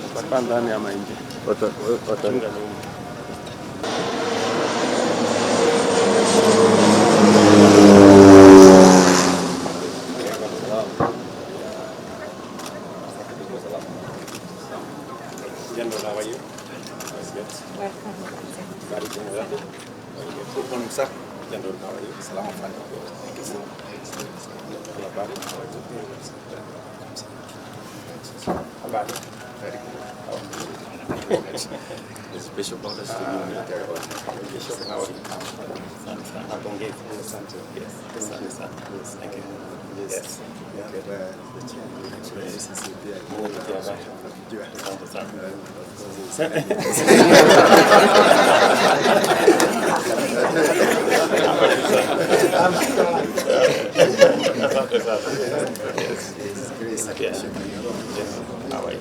Watakaa ndani ama nje? Watachunga nyumba. Is Bishop Bonus to be military or Bishop now? Thank you. Yes. How are you?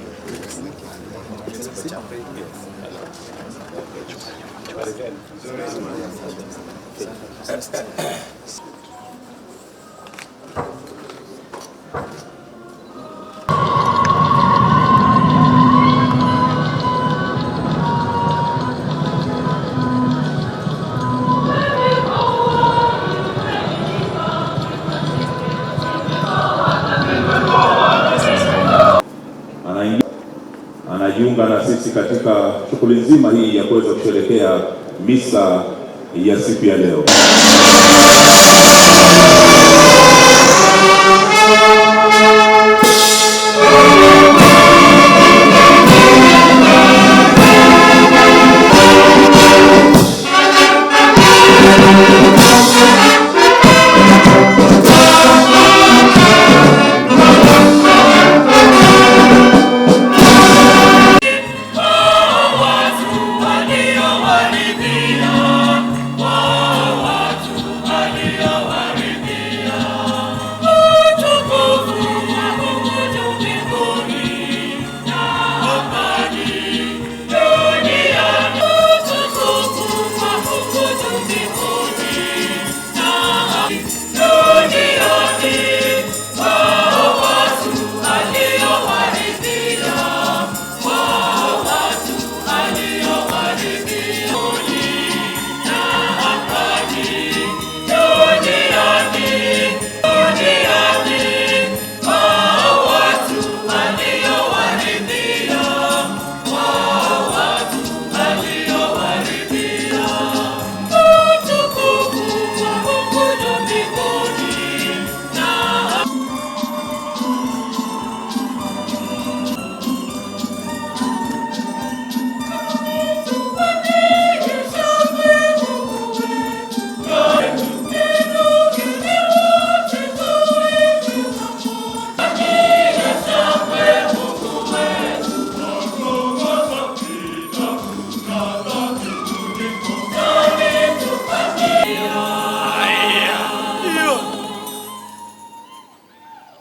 Anajiunga na sisi katika shughuli nzima hii ya kuweza kusherehekea misa ya siku ya leo.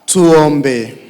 Tuombe.